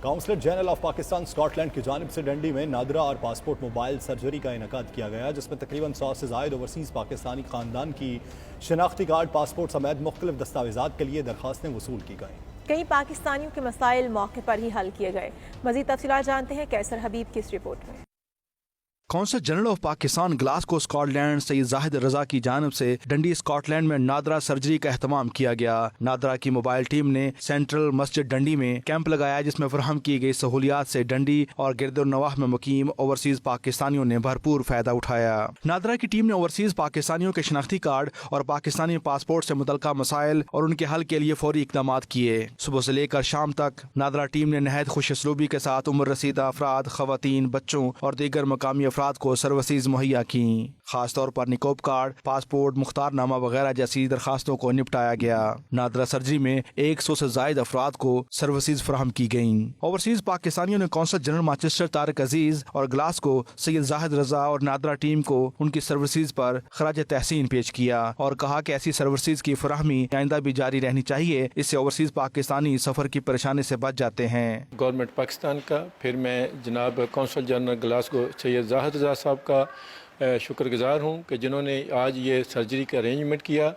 Counsellor general of Pakistan Scotland की जानिब से डंडी में नादरा और पासपोर्ट मोबाइल सर्जरी का इनेकाद किया गया, जिसमें तकरीबन 100 से ज़ायद ओवरसीज़ पाकिस्तानी ख़ानदान की शनाख्ती कार्ड, पासपोर्ट समेत मुख्तलिफ दस्तावेज़ात के लिए दरख्वास्तें वसूल की गईं। कई पाकिस्तानियों के मसाइल मौके पर ही हल किए गए। मज़ीद तफसीलात जानते हैं कैसर हबीब की इस रिपोर्ट में। Consul general of Pakistan Glasgow Scotland Saeed Zahid Raza की जानिब से डंडी स्कॉटलैंड में नादरा सर्जरी का एहतमाम किया गया। नादरा की मोबाइल टीम ने सेंट्रल मस्जिद डंडी में कैंप लगाया, जिसमें फराहम की गई सहूलियात से डंडी और गिरदुन्नवाह में मुकीम ओवरसीज पाकिस्तानियों ने भरपूर फायदा उठाया। नादरा की टीम ने ओवरसीज पाकिस्तानियों के शनाख्ती कार्ड और पाकिस्तानी पासपोर्ट से मुतल्लिका मसाइल और उनके हल के लिए फौरी इकदाम किए। सुबह से लेकर शाम तक नादरा टीम ने नहायत खुश असलूबी के साथ उम्र रसीदा अफराद, खवातीन, बच्चों और दीगर मकामी अफराद को सर्विसेज मुहैया की। खास तौर पर निकोब कार्ड, पासपोर्ट, मुख्तारनामा वगैरह जैसी दरखास्तों को निपटाया गया। नादरा सर्जरी में 100 से जायद अफराद को सर्विसेज फराहम की गयी। ओवरसीज पाकिस्तानियों ने काउंसल जनरल मैनचेस्टर तारिक अजीज और ग्लासगो सैयद जाहिद रजा और नादरा टीम को उनकी सर्विसेज पर खराज तहसीन पेश किया और कहा कि ऐसी सर्विसेज की फराहमी आइंदा भी जारी रहनी चाहिए। इससे ओवरसीज पाकिस्तानी सफर की परेशानी से बच जाते हैं। गवर्नमेंट पाकिस्तान का, फिर मैं जनाब consul general Glasgow Syed Zahid Raza साहब का शुक्रगुजार हूँ कि जिन्होंने आज ये सर्जरी का अरेंजमेंट किया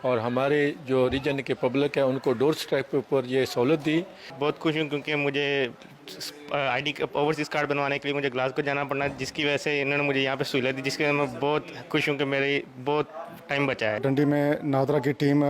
और हमारे जो रीजन के पब्लिक है उनको डोर स्टेप के ऊपर ये सहूलत दी। बहुत खुश हूँ क्योंकि मुझे आईडी ओवरसीज़ कार्ड बनवाने के लिए मुझे ग्लासगो जाना पड़ना, जिसकी वजह से इन्होंने मुझे यहाँ पे सहूलत दी, जिसके वजह मैं बहुत खुश हूँ कि मेरी बहुत टाइम बचा है। डंडी में नादरा की टीम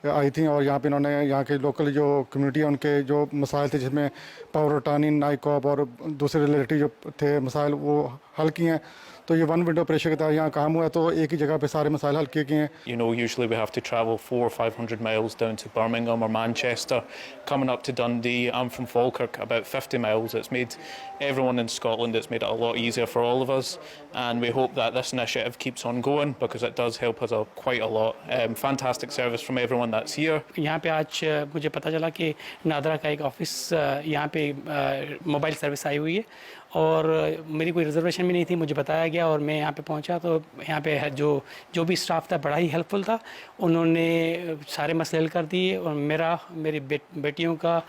आई थी और यहाँ पे इन्होंने यहाँ के लोकल जो कम्युनिटी है उनके जो मसाइल थे, जिसमें पावर अटानी, नाइकॉप और दूसरे रिलेटिव जो थे मसाइल, वो हल किए हैं। तो ये वन विंडो ऑपरेशन के तहत यहाँ काम हुआ है, तो एक ही जगह पे सारे मसाइल हल किए गए हैं। You know, usually we have to travel 400 or 500 miles down to Birmingham or Manchester. Coming up to Dundee, I'm from Falkirk, about 50 miles. It's made everyone in Scotland, it's made it a lot easier for all of us, and we hope that this initiative keeps on going because it does help us quite a lot. Fantastic service from everyone that's here. यहाँ पे आज मुझे पता चला कि नादरा का एक office यहाँ पे मोबाइल सर्विस आई हुई है और मेरी कोई रिजर्वेशन भी नहीं थी, मुझे बताया गया और मैं यहाँ पे पहुँचा तो यहाँ पे जो भी स्टाफ था बड़ा ही हेल्पफुल था। उन्होंने सारे मसले हल कर दिए और मेरी बेटियों का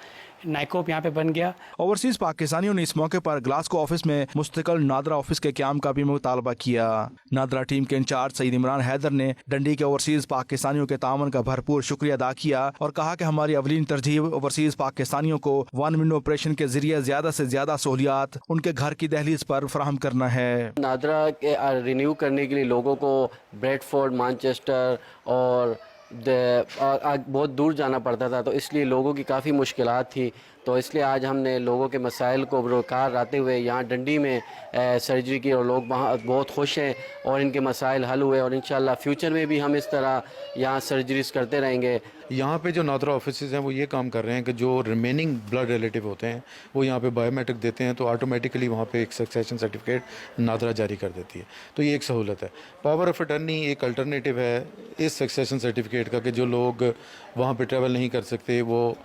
नाइकोप यहाँ पे बन गया। ओवरसीज पाकिस्तानियों ने इस मौके पर ग्लासगो ऑफिस में मुस्तकिल नादरा ऑफिस के क़याम का भी मुतालबा किया। नादरा टीम के इंचार्ज सईद इमरान हैदर ने डंडी के ओवरसीज पाकिस्तानियों के तावन का भरपूर शुक्रिया अदा किया और कहा कि हमारी अवलीन तरजीह ओवरसीज पाकिस्तानियों को वन विंडो ऑपरेशन के जरिए ज्यादा से ज्यादा सहूलियात उनके घर की दहलीज पर फराहम करना है। नादरा के रिन्यू करने के लिए लोगों को ब्रेडफोर्ड, मैनचेस्टर और बहुत दूर जाना पड़ता था, तो इसलिए लोगों की काफ़ी मुश्किलात थी। तो इसलिए आज हमने लोगों के मसाइल को बरोकार आते हुए यहाँ डंडी में सर्जरी की और लोग वहाँ बहुत खुश हैं और इनके मसाइल हल हुए और इंशाल्लाह फ्यूचर में भी हम इस तरह यहाँ सर्जरीज करते रहेंगे। यहाँ पे जो नादरा ऑफिसेज हैं वो ये काम कर रहे हैं कि जो रिमेनिंग ब्लड रिलेटिव होते हैं वो यहाँ पे बायोमेट्रिक देते हैं, तो ऑटोमेटिकली वहाँ पे एक सक्सेशन सर्टिफिकेट नादरा जारी कर देती है। तो ये एक सहूलत है। पावर ऑफ अटर्नी एक अल्टरनेटिव है इस सक्सेशन सर्टिफिकेट का कि जो लोग वहाँ पे ट्रैवल नहीं कर सकते वो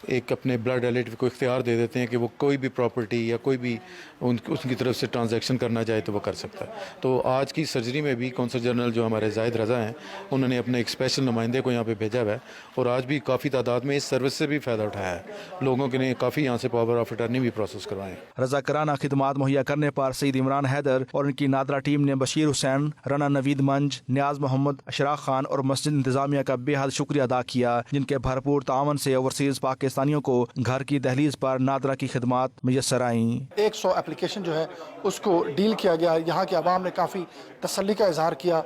एक अपने ब्लड रिलेटिव को इख्तियार दे देते हैं कि वो कोई भी प्रॉपर्टी या कोई भी उसकी तरफ से ट्रांजैक्शन करना चाहे तो वो कर सकता है। तो आज की सर्जरी में भी कौंसल जनरल जो हमारे जाहिद रज़ा हैं उन्होंने अपने एक स्पेशल नुमाइंदे को यहाँ पे भेजा हुआ है और आज भी काफ़ी तादाद में इस सर्विस से भी फ़ायदा उठाया है। लोगों के लिए काफ़ी यहाँ से पावर ऑफ अटर्नी भी प्रोसेस करवाएँ। रज़ाकाराना खिदमात मुहैया करने पर सईद इमरान हैदर और उनकी नादरा टीम ने बशीर हुसैन, रना नवीद मंज, नियाज मोहम्मद, अशराक खान और मस्जिद इंतजामिया का बेहद शुक्रिया अदा किया, जिनके भरपूर तावन से ओवरसीज पाकिस्तानियों को घर की दहलीज पर नादरा की खिदमात मुयस्सर आईं। 100 एप्लीकेशन जो है उसको डील किया गया। यहाँ के अवाम ने काफ़ी तसल्ली का इजहार किया।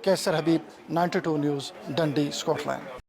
कैसर हबीब, 92 न्यूज़, डंडी, स्कॉटलैंड।